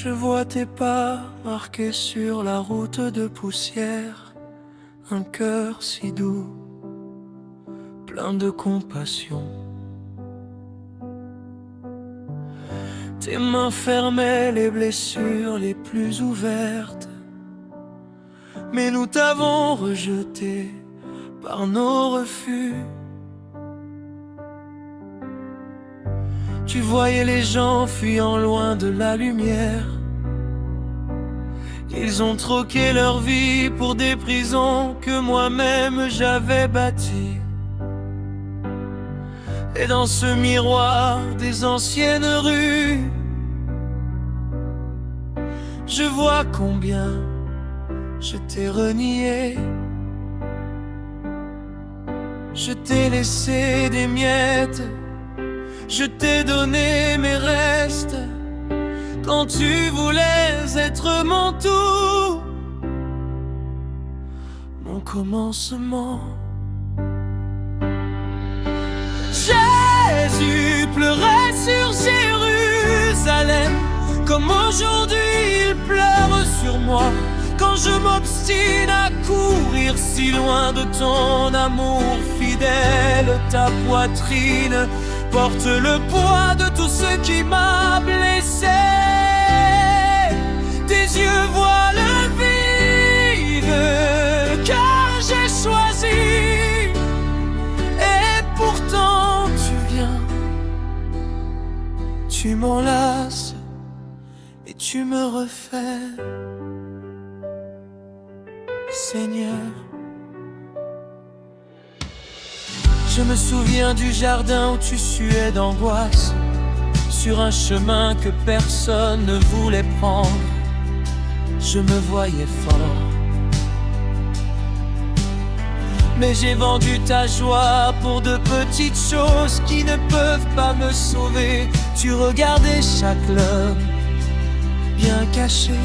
Je vois tes pas marqués sur la route de poussière, un cœur si doux, plein de compassion. Tes mains fermaient les blessures les plus ouvertes, mais nous t'avons rejeté par nos refus. Tu voyais les gens fuyant loin de la lumière. Ils ont troqué leur vie pour des prisons que moi-même j'avais bâties. Et dans ce miroir des anciennes rues, je vois combien je t'ai renié. Je t'ai laissé des miettes, je t'ai donné mes restes, quand tu voulais être mon tout, mon commencement. Jésus pleurait sur Jérusalem, comme aujourd'hui il pleure sur moi, quand je m'obstine à courir si loin de ton amour fidèle. Ta poitrine porte le poids de tout ce qui m'a blessé. Tes yeux voient le vide que j'ai choisi, et pourtant tu viens, tu m'enlaces et tu me refais. Seigneur, je me souviens du jardin où tu suais d'angoisse, sur un chemin que personne ne voulait prendre. Je me voyais fort, mais j'ai vendu ta joie pour de petites choses qui ne peuvent pas me sauver. Tu regardais chaque homme bien caché,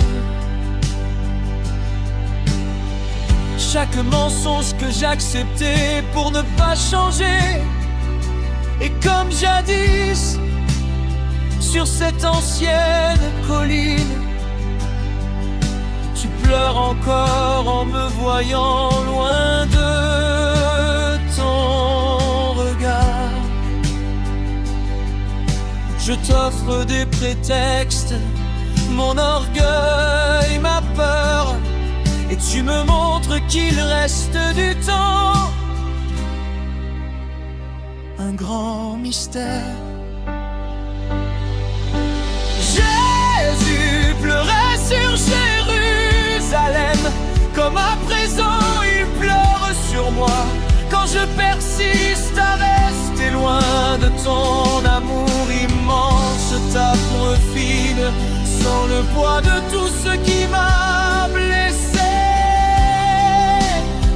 chaque mensonge que j'acceptais pour ne pas changer. Et comme jadis, sur cette ancienne colline, tu pleures encore en me voyant loin de ton regard. Je t'offre des prétextes, mon orgueil, ma peur, et tu me montres qu'il reste du temps, un grand mystère. Jésus pleurait sur Jérusalem, comme à présent il pleure sur moi, quand je persiste à rester loin de ton amour immense. Ta profile sans le poids de tout ce qui m'a blessé.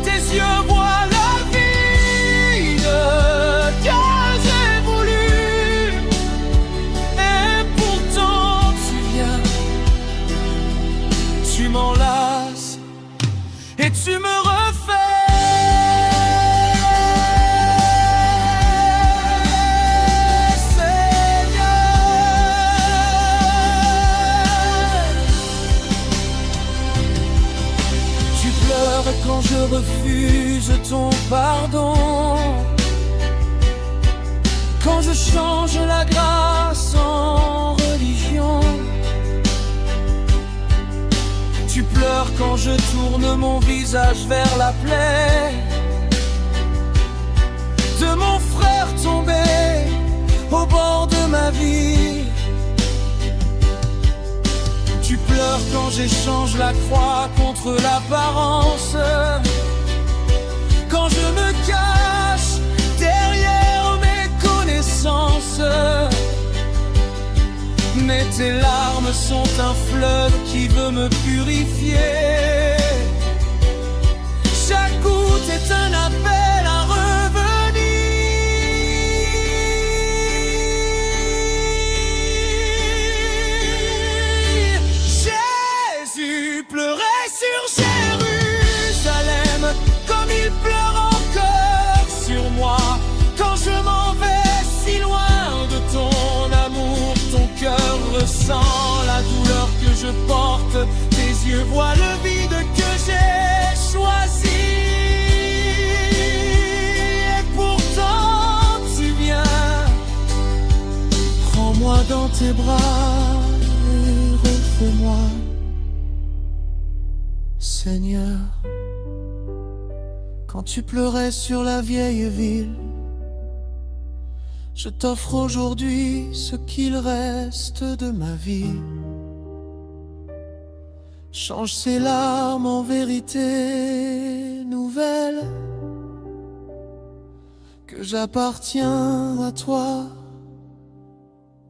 Tes yeux voient le vide que j'ai voulu, et pourtant tu viens, tu m'enlaces et tu me refais. Quand je refuse ton pardon, quand je change la grâce en religion, tu pleures quand je tourne mon visage vers la plaie de mon frère tombé au bord de ma vie. Tu pleures quand j'échange la croix contre l'apparence, quand je me cache derrière mes connaissances. Mais tes larmes sont un fleuve qui veut me purifier. Chaque goutte est un appel à revenir. Pleurait sur Jérusalem, comme il pleure encore sur moi, quand je m'en vais si loin de ton amour. Ton cœur ressent la la douleur que je porte. Tes yeux voient le vide que j'ai choisi. Et pourtant tu viens. Prends-moi dans tes bras et refais-moi, Seigneur. Quand tu pleurais sur la vieille ville, je t'offre aujourd'hui ce qu'il reste de ma vie. Change ces larmes en vérité nouvelle, que j'appartiens à toi